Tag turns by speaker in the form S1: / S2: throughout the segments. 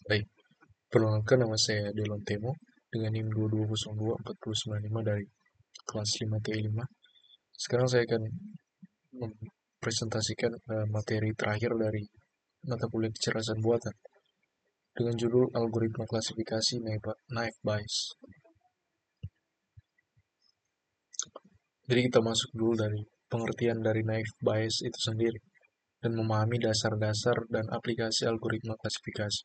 S1: Baik, perkenalkan nama saya Delon Temo dengan NIM 22024095 dari kelas 5TI 5. Sekarang saya akan mempresentasikan materi terakhir dari mata kuliah kecerdasan buatan dengan judul Algoritma Klasifikasi Naive Bayes. Jadi kita masuk dulu dari pengertian dari Naive Bayes itu sendiri dan memahami dasar-dasar dan aplikasi algoritma klasifikasi.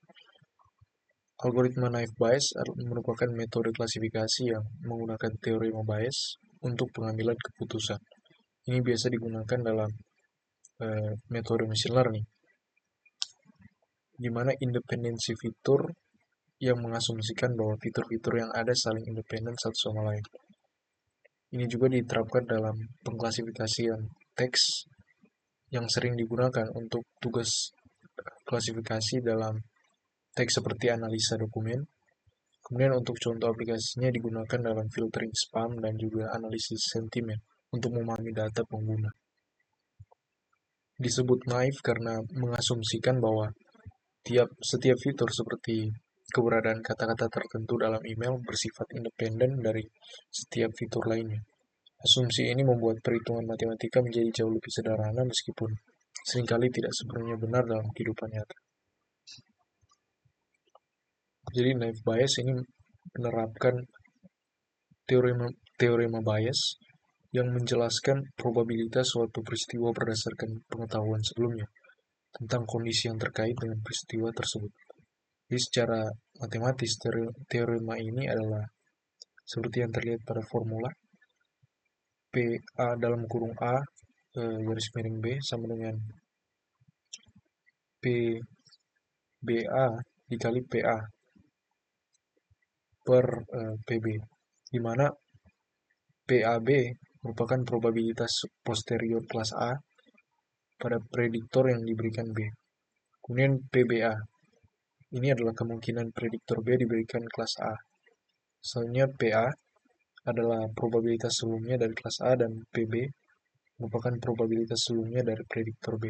S1: Algoritma Naive Bayes merupakan metode klasifikasi yang menggunakan teorema Bayes untuk pengambilan keputusan. Ini biasa digunakan dalam metode machine learning, di mana independensi fitur yang mengasumsikan bahwa fitur-fitur yang ada saling independen satu sama lain. Ini juga diterapkan dalam pengklasifikasian teks yang sering digunakan untuk tugas klasifikasi dalam teks seperti analisa dokumen. Kemudian untuk contoh aplikasinya digunakan dalam filtering spam dan juga analisis sentimen untuk memahami data pengguna. Disebut naif karena mengasumsikan bahwa setiap fitur seperti keberadaan kata-kata tertentu dalam email bersifat independen dari setiap fitur lainnya. Asumsi ini membuat perhitungan matematika menjadi jauh lebih sederhana meskipun seringkali tidak sepenuhnya benar dalam kehidupan nyata. Jadi naive Bayes ini menerapkan teorema Bayes yang menjelaskan probabilitas suatu peristiwa berdasarkan pengetahuan sebelumnya tentang kondisi yang terkait dengan peristiwa tersebut. Jadi secara matematis, teorema ini adalah seperti yang terlihat pada formula PA dalam kurung A garis miring B sama dengan PBA dikali PA per PB, di mana PAB merupakan probabilitas posterior kelas A pada prediktor yang diberikan B. Kemudian PBA, ini adalah kemungkinan prediktor B diberikan kelas A. Selanjutnya PA adalah probabilitas sebelumnya dari kelas A dan PB merupakan probabilitas sebelumnya dari prediktor B.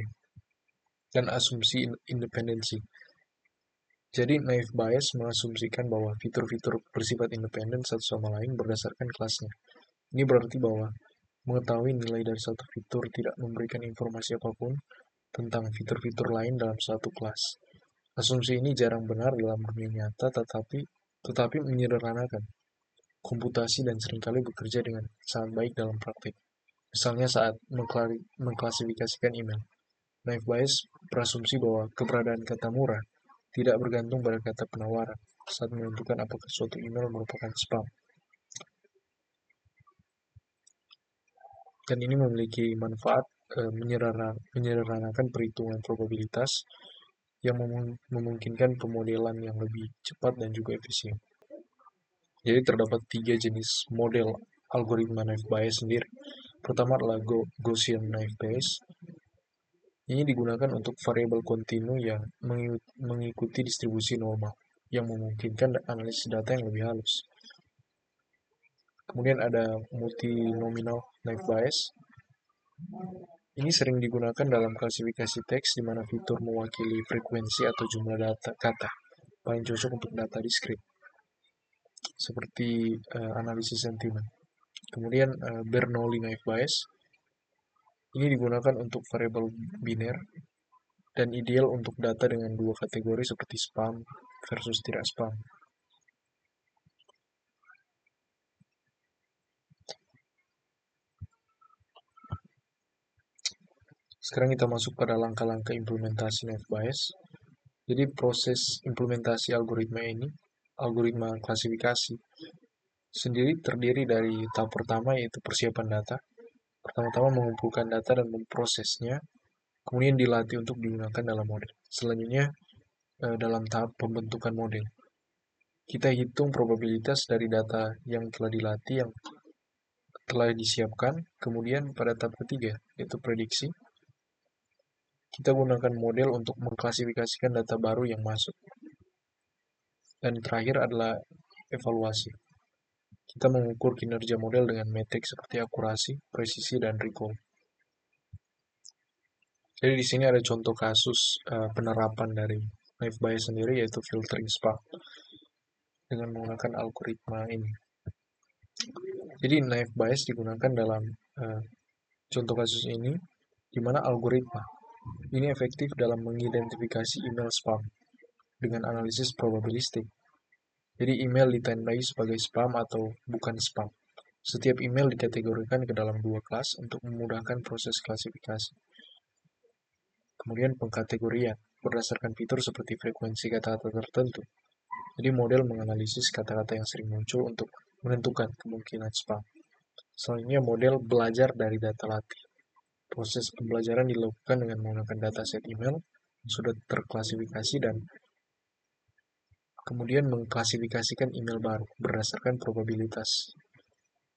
S1: Dan asumsi independensi. Jadi naive Bayes mengasumsikan bahwa fitur-fitur bersifat independen satu sama lain berdasarkan kelasnya. Ini berarti bahwa mengetahui nilai dari satu fitur tidak memberikan informasi apapun tentang fitur-fitur lain dalam satu kelas. Asumsi ini jarang benar dalam dunia nyata, tetapi menyederhanakan komputasi dan seringkali bekerja dengan sangat baik dalam praktik. Misalnya saat mengklasifikasikan email. Naive Bayes berasumsi bahwa keberadaan kata murah tidak bergantung pada kata penawaran saat menentukan apakah suatu email merupakan spam. Dan ini memiliki manfaat menyederhanakan perhitungan probabilitas yang memungkinkan pemodelan yang lebih cepat dan juga efisien. Jadi terdapat 3 jenis model algoritma naive Bayes sendiri. Pertama adalah Gaussian naive Bayes. Ini digunakan untuk variabel kontinu yang mengikuti distribusi normal, yang memungkinkan analisis data yang lebih halus. Kemudian ada multinomial naive Bayes. Ini sering digunakan dalam klasifikasi teks di mana fitur mewakili frekuensi atau jumlah data kata, paling cocok untuk data diskrit, seperti analisis sentimen. Kemudian Bernoulli naive Bayes. Ini digunakan untuk variabel biner dan ideal untuk data dengan dua kategori seperti spam versus tidak spam. Sekarang kita masuk pada langkah-langkah implementasi naive Bayes. Jadi proses implementasi algoritma klasifikasi, sendiri terdiri dari tahap pertama yaitu persiapan data. Pertama-tama mengumpulkan data dan memprosesnya, kemudian dilatih untuk digunakan dalam model. Selanjutnya, dalam tahap pembentukan model, kita hitung probabilitas dari data yang telah dilatih, yang telah disiapkan. Kemudian pada tahap ketiga, yaitu prediksi, kita gunakan model untuk mengklasifikasikan data baru yang masuk. Dan terakhir adalah evaluasi. Kita mengukur kinerja model dengan metrik seperti akurasi, presisi, dan recall. Jadi di sini ada contoh kasus penerapan dari naive bias sendiri, yaitu filtering spam dengan menggunakan algoritma ini. Jadi naive bias digunakan dalam contoh kasus ini, di mana algoritma ini efektif dalam mengidentifikasi email spam dengan analisis probabilistik. Jadi email ditandai sebagai spam atau bukan spam. Setiap email dikategorikan ke dalam dua kelas untuk memudahkan proses klasifikasi. Kemudian pengkategorian berdasarkan fitur seperti frekuensi kata-kata tertentu. Jadi model menganalisis kata-kata yang sering muncul untuk menentukan kemungkinan spam. Selanjutnya model belajar dari data latih. Proses pembelajaran dilakukan dengan menggunakan dataset email yang sudah terklasifikasi dan kemudian mengklasifikasikan email baru berdasarkan probabilitas.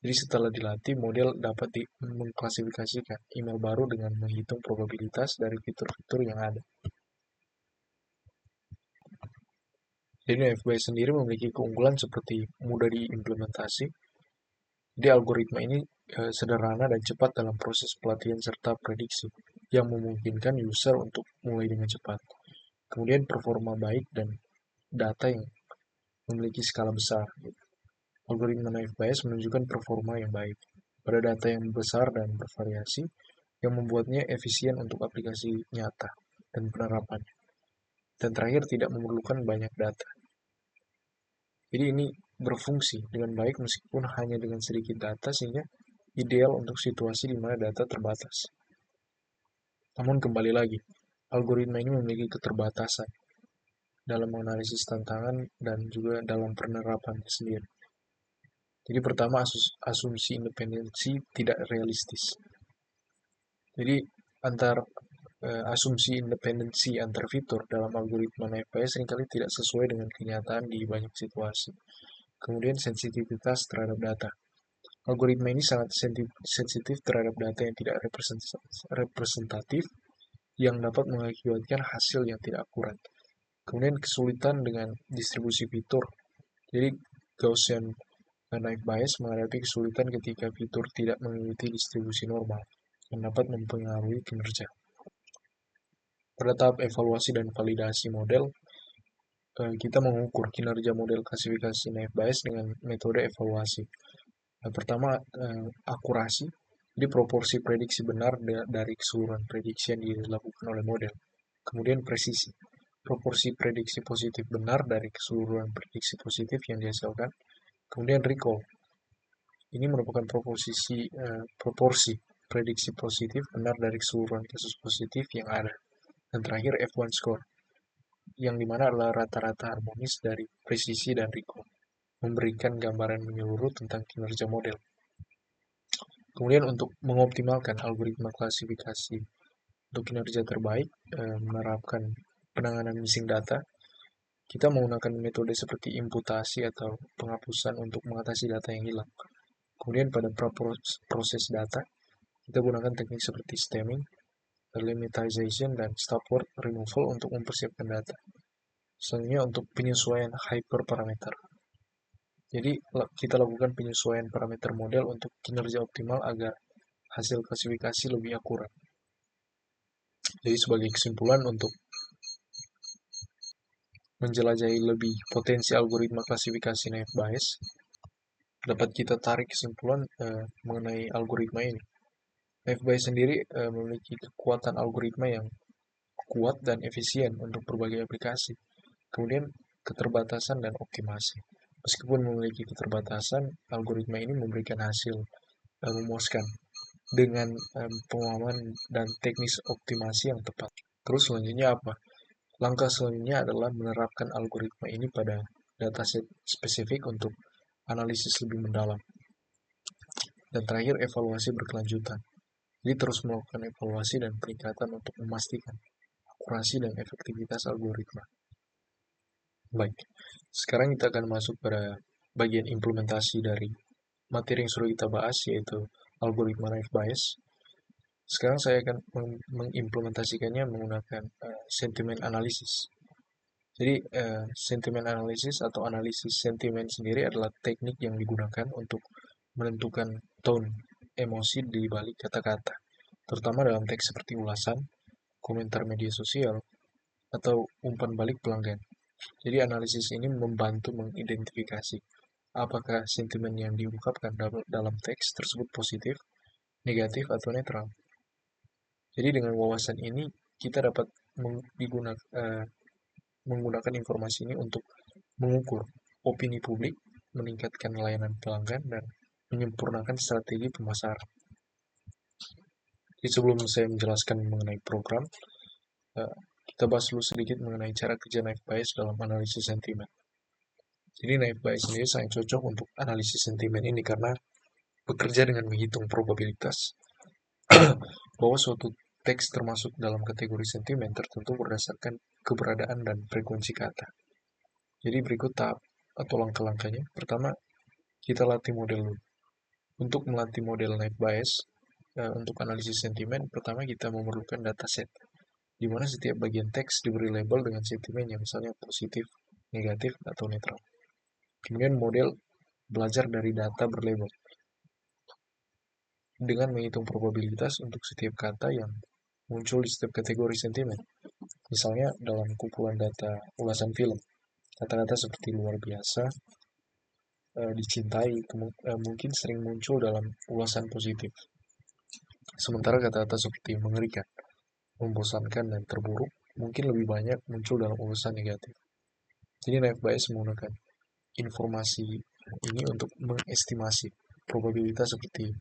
S1: Jadi setelah dilatih, model dapat mengklasifikasikan email baru dengan menghitung probabilitas dari fitur-fitur yang ada. Jadi FBI sendiri memiliki keunggulan seperti mudah diimplementasi. Jadi algoritma ini sederhana dan cepat dalam proses pelatihan serta prediksi yang memungkinkan user untuk mulai dengan cepat. Kemudian performa baik dan data yang memiliki skala besar. Algoritma naive bias menunjukkan performa yang baik pada data yang besar dan bervariasi yang membuatnya efisien untuk aplikasi nyata dan penerapan. Dan terakhir tidak memerlukan banyak data. Jadi ini berfungsi dengan baik meskipun hanya dengan sedikit data sehingga ideal untuk situasi di mana data terbatas. Namun kembali lagi, algoritma ini memiliki keterbatasan dalam menganalisis tantangan dan juga dalam penerapan sendiri. Jadi pertama, asumsi independensi tidak realistis. Jadi asumsi independensi antar fitur dalam algoritma naive bias seringkali tidak sesuai dengan kenyataan di banyak situasi. Kemudian sensitivitas terhadap data. Algoritma ini sangat sensitif terhadap data yang tidak representatif yang dapat mengakibatkan hasil yang tidak akurat. Kemudian kesulitan dengan distribusi fitur. Jadi Gaussian naive bias menghadapi kesulitan ketika fitur tidak mengikuti distribusi normal yang dapat mempengaruhi kinerja. Pada tahap evaluasi dan validasi model, kita mengukur kinerja model klasifikasi naive bias dengan metode evaluasi. Pertama, akurasi, jadi proporsi prediksi benar dari keseluruhan prediksi yang dilakukan oleh model. Kemudian presisi, proporsi prediksi positif benar dari keseluruhan prediksi positif yang dihasilkan. Kemudian recall, ini merupakan proporsi prediksi positif benar dari keseluruhan kasus positif yang ada. Dan terakhir F1 score, yang dimana adalah rata-rata harmonis dari presisi dan recall, memberikan gambaran menyeluruh tentang kinerja model. Kemudian untuk mengoptimalkan algoritma klasifikasi untuk kinerja terbaik, menerapkan penanganan missing data, kita menggunakan metode seperti imputasi atau penghapusan untuk mengatasi data yang hilang. Kemudian pada proses data, kita gunakan teknik seperti stemming, lemmatization, dan stopword removal untuk mempersiapkan data. Selanjutnya untuk penyesuaian hyperparameter. Jadi kita lakukan penyesuaian parameter model untuk kinerja optimal agar hasil klasifikasi lebih akurat. Jadi sebagai kesimpulan untuk menjelajahi lebih potensi algoritma klasifikasi naive bias, dapat kita tarik kesimpulan mengenai algoritma ini. Naive bias sendiri memiliki kekuatan algoritma yang kuat dan efisien untuk berbagai aplikasi. Kemudian keterbatasan dan optimasi. Meskipun memiliki keterbatasan, algoritma ini memberikan hasil memuaskan dengan pemahaman dan teknis optimasi yang tepat. Terus selanjutnya apa? Langkah selanjutnya adalah menerapkan algoritma ini pada dataset spesifik untuk analisis lebih mendalam. Dan terakhir, evaluasi berkelanjutan. Jadi terus melakukan evaluasi dan peningkatan untuk memastikan akurasi dan efektivitas algoritma. Baik, sekarang kita akan masuk pada bagian implementasi dari materi yang sudah kita bahas, yaitu algoritma naive bias. Sekarang saya akan mengimplementasikannya menggunakan sentimen analisis. Jadi sentimen analisis atau analisis sentimen sendiri adalah teknik yang digunakan untuk menentukan tone emosi di balik kata-kata, terutama dalam teks seperti ulasan, komentar media sosial, atau umpan balik pelanggan. Jadi analisis ini membantu mengidentifikasi apakah sentimen yang diungkapkan dalam teks tersebut positif, negatif, atau netral. Jadi dengan wawasan ini kita dapat menggunakan informasi ini untuk mengukur opini publik, meningkatkan layanan pelanggan, dan menyempurnakan strategi pemasaran. Jadi sebelum saya menjelaskan mengenai program, kita bahas dulu sedikit mengenai cara kerja Naive Bayes dalam analisis sentimen. Jadi Naive Bayes sendiri sangat cocok untuk analisis sentimen ini karena bekerja dengan menghitung probabilitas bahwa suatu teks termasuk dalam kategori sentimen tertentu berdasarkan keberadaan dan frekuensi kata. Jadi berikut tahap atau langkah-langkahnya. Pertama, kita latih model dulu. Untuk melatih model Naive Bayes, untuk analisis sentimen, pertama kita memerlukan dataset, di mana setiap bagian teks diberi label dengan sentimennya, misalnya positif, negatif, atau netral. Kemudian model belajar dari data berlabel dengan menghitung probabilitas untuk setiap kata yang muncul di setiap kategori sentimen. Misalnya dalam kumpulan data ulasan film, kata-kata seperti luar biasa, dicintai, mungkin sering muncul dalam ulasan positif. Sementara kata-kata seperti mengerikan, membosankan, dan terburuk mungkin lebih banyak muncul dalam ulasan negatif. Jadi Naive Bayes menggunakan informasi ini untuk mengestimasi probabilitas seperti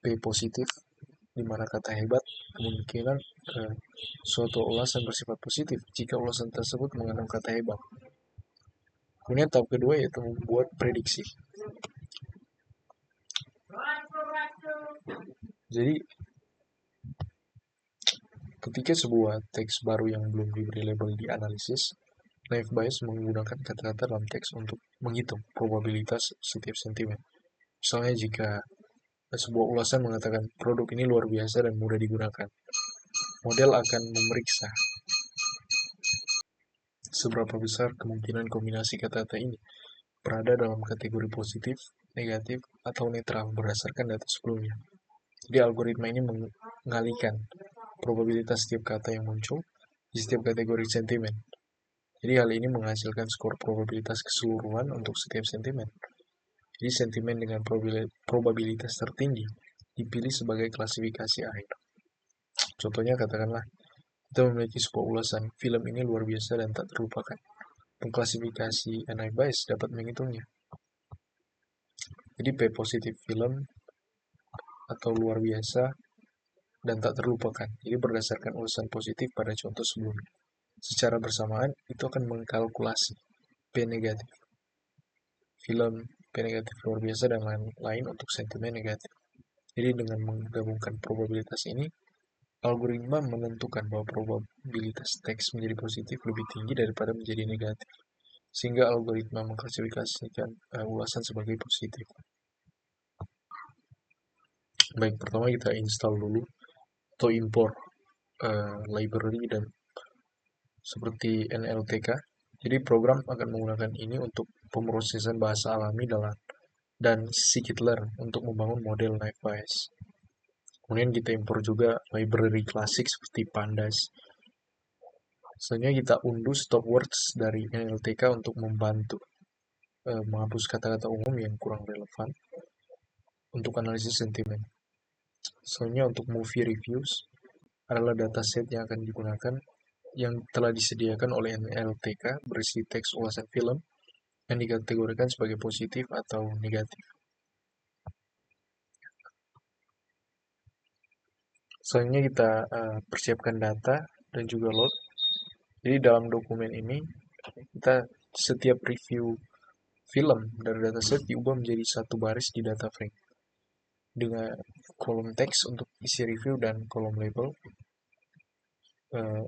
S1: P positif, di mana kata hebat kemungkinan suatu ulasan bersifat positif jika ulasan tersebut mengandung kata hebat. Kemudian tahap kedua yaitu membuat prediksi. Jadi ketika sebuah teks baru yang belum diberi label dianalisis, Naive Bayes menggunakan kata-kata dalam teks untuk menghitung probabilitas setiap sentimen. Misalnya jika sebuah ulasan mengatakan produk ini luar biasa dan mudah digunakan, model akan memeriksa seberapa besar kemungkinan kombinasi kata-kata ini berada dalam kategori positif, negatif, atau netral berdasarkan data sebelumnya. Jadi algoritma ini mengalihkan probabilitas setiap kata yang muncul di setiap kategori sentimen. Jadi hal ini menghasilkan skor probabilitas keseluruhan untuk setiap sentimen. Jadi sentimen dengan probabilitas tertinggi dipilih sebagai klasifikasi akhir. Contohnya katakanlah kita memiliki sebuah ulasan, film ini luar biasa dan tak terlupakan. Pengklasifikasi Naive Bayes dapat menghitungnya. Jadi P positif film atau luar biasa dan tak terlupakan. Jadi berdasarkan ulasan positif pada contoh sebelumnya. Secara bersamaan itu akan mengkalkulasi P negatif film, P negatif luar biasa, dan lain-lain untuk sentimen negatif. Jadi dengan menggabungkan probabilitas ini, algoritma menentukan bahwa probabilitas teks menjadi positif lebih tinggi daripada menjadi negatif, sehingga algoritma mengklasifikasikan ulasan sebagai positif. Baik, pertama kita install dulu atau import library dan seperti NLTK. Jadi program akan menggunakan ini untuk pemrosesan bahasa alami dan scikit-learn untuk membangun model Naive Bayes. Kemudian kita import juga library klasik seperti Pandas. Selanjutnya kita unduh stop words dari NLTK untuk membantu menghapus kata-kata umum yang kurang relevan untuk analisis sentimen. Selanjutnya untuk movie reviews adalah dataset yang akan digunakan yang telah disediakan oleh NLTK berisi teks ulasan film yang dikategorikan sebagai positif atau negatif. Selanjutnya kita persiapkan data dan juga load. Jadi dalam dokumen ini kita setiap review film dari dataset diubah menjadi satu baris di data frame dengan kolom teks untuk isi review dan kolom label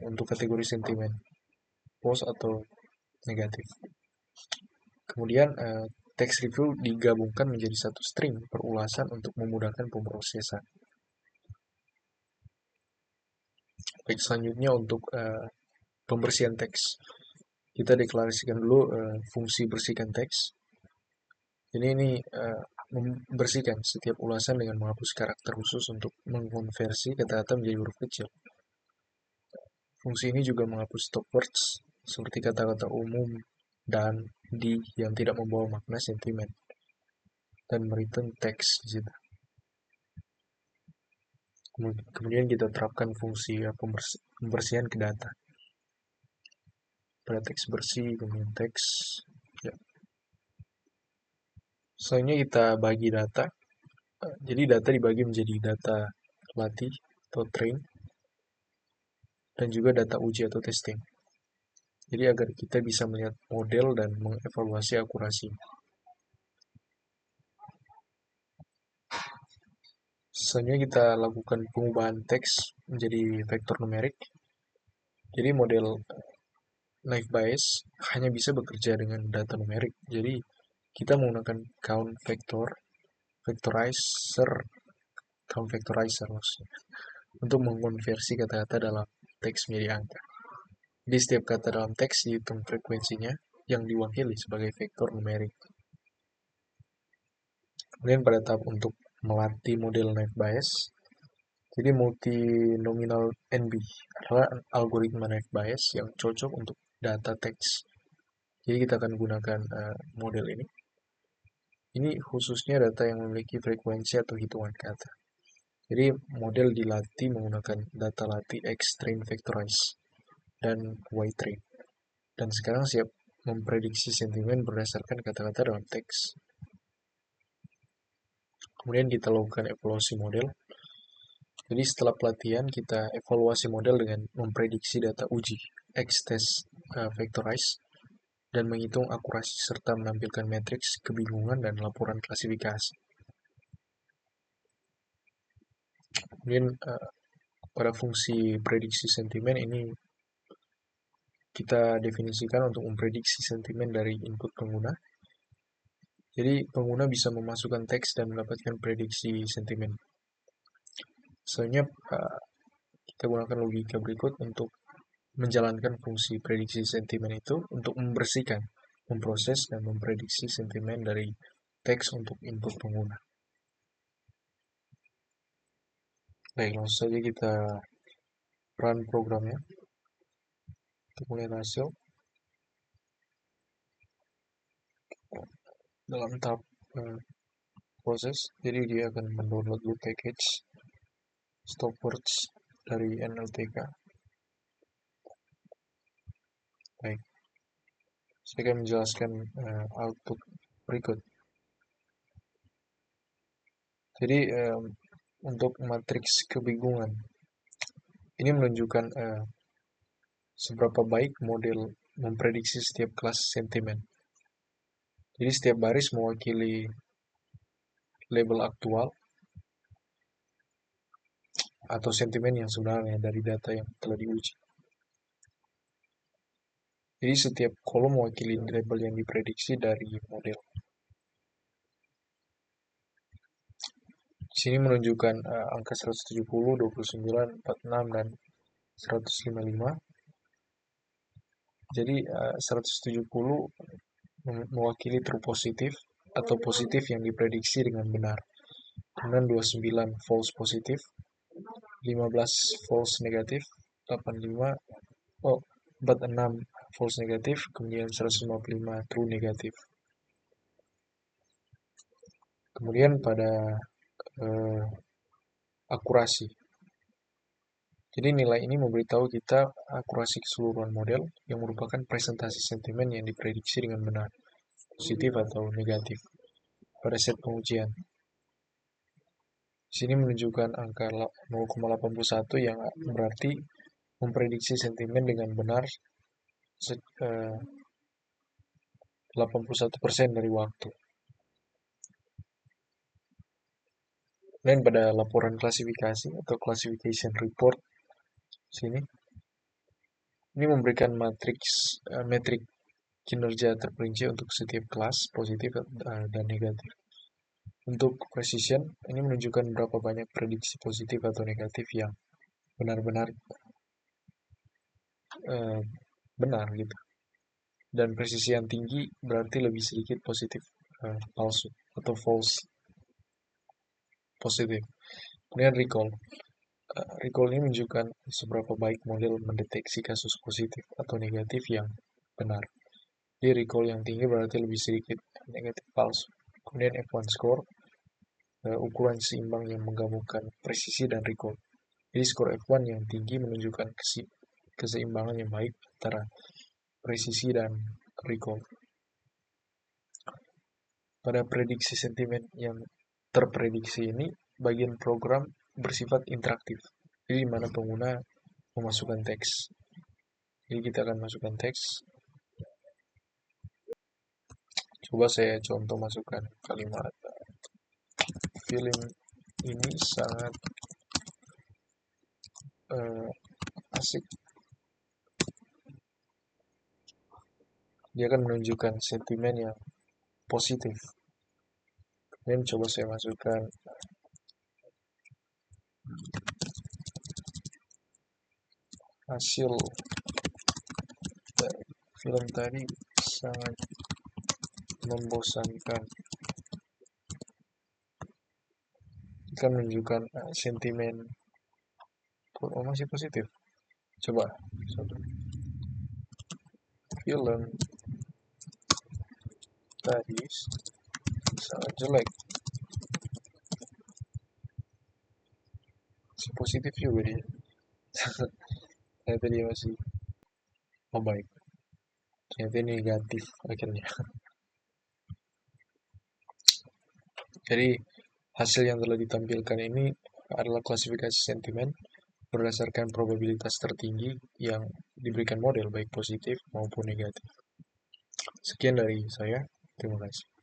S1: untuk kategori sentimen, post atau negatif. Kemudian teks review digabungkan menjadi satu string per ulasan untuk memudahkan pemrosesan. Baik, selanjutnya untuk pembersihan teks, kita deklarasikan dulu fungsi bersihkan teks. Jadi ini membersihkan setiap ulasan dengan menghapus karakter khusus untuk mengkonversi kata-kata menjadi huruf kecil. Fungsi ini juga menghapus stop words seperti kata-kata umum dan di yang tidak membawa makna sentimen dan mereturn teks di situ. Kemudian kita terapkan fungsi pembersihan ke data. Pada teks bersih, kemudian teks. Ya. Selanjutnya kita bagi data. Jadi data dibagi menjadi data latih atau train dan juga data uji atau testing. Jadi agar kita bisa melihat model dan mengevaluasi akurasi. Selanjutnya kita lakukan pengubahan teks menjadi vektor numerik. Jadi model naive Bayes hanya bisa bekerja dengan data numerik. Jadi kita menggunakan count vectorizer maksudnya, untuk mengkonversi kata-kata dalam teks menjadi angka. Di setiap kata dalam teks dihitung frekuensinya yang diwakili sebagai vektor numerik. Kemudian pada tahap untuk melatih model naive Bayes, jadi multinominal NB adalah algoritma naive Bayes yang cocok untuk data teks. Jadi kita akan gunakan model ini. Ini khususnya data yang memiliki frekuensi atau hitungan kata. Jadi model dilatih menggunakan data latih X-train vectorize dan Y-train. Dan sekarang siap memprediksi sentimen berdasarkan kata-kata dalam teks. Kemudian kita lakukan evaluasi model. Jadi setelah pelatihan kita evaluasi model dengan memprediksi data uji X-test vectorize dan menghitung akurasi serta menampilkan matriks kebingungan dan laporan klasifikasi. Kemudian pada fungsi prediksi sentimen ini kita definisikan untuk memprediksi sentimen dari input pengguna. Jadi pengguna bisa memasukkan teks dan mendapatkan prediksi sentimen. Selanjutnya kita gunakan logika berikut untuk menjalankan fungsi prediksi sentimen itu untuk membersihkan, memproses, dan memprediksi sentimen dari teks untuk input pengguna. Baik, langsung saja kita run programnya untuk melihat hasil. Dalam tahap proses, jadi dia akan mendownload loop package stopwords dari NLTK. Baik, saya akan menjelaskan output berikut. Jadi untuk matriks kebingungan ini menunjukkan seberapa baik model memprediksi setiap kelas sentimen. Jadi setiap baris mewakili label aktual atau sentimen yang sebenarnya dari data yang telah diuji. Jadi setiap kolom mewakili label yang diprediksi dari model. Di sini menunjukkan angka 170, 29, 46, dan 155. Jadi 170 mewakili true positif atau positif yang diprediksi dengan benar. Kemudian 29 false positif, 15 false negatif, 46 false negatif, kemudian 155 true negatif. Kemudian pada akurasi. Jadi nilai ini memberitahu kita akurasi keseluruhan model yang merupakan presentasi sentimen yang diprediksi dengan benar, positif atau negatif, pada set pengujian. Di sini menunjukkan angka 0,81 yang berarti memprediksi sentimen dengan benar 81% dari waktu. Dan pada laporan klasifikasi atau classification report sini ini memberikan metrik kinerja terperinci untuk setiap kelas positif dan negatif. Untuk precision ini menunjukkan berapa banyak prediksi positif atau negatif yang benar-benar benar gitu. Dan presisi yang tinggi berarti lebih sedikit positif palsu atau false positif. Kemudian recall. Recall ini menunjukkan seberapa baik model mendeteksi kasus positif atau negatif yang benar. Jadi recall yang tinggi berarti lebih sedikit negatif palsu. Kemudian F1 score, ukuran seimbang yang menggabungkan presisi dan recall. Jadi skor F1 yang tinggi menunjukkan keseimbangan yang baik antara presisi dan recall. Pada prediksi sentimen yang terprediksi ini, bagian program bersifat interaktif. Jadi di mana pengguna memasukkan teks. Jadi kita akan masukkan teks. Coba saya contoh masukkan kalimat film ini sangat asik. Dia akan menunjukkan sentimen yang positif. Dan coba saya masukkan hasil dari film tadi sangat membosankan. Akan menunjukkan sentimen masih positif. Coba film tadi sangat jelek. Positif juga dia. Ternyata dia masih baik. Ternyata negatif akhirnya. Jadi hasil yang telah ditampilkan ini adalah klasifikasi sentimen berdasarkan probabilitas tertinggi yang diberikan model baik positif maupun negatif. Sekian dari saya. Terima kasih.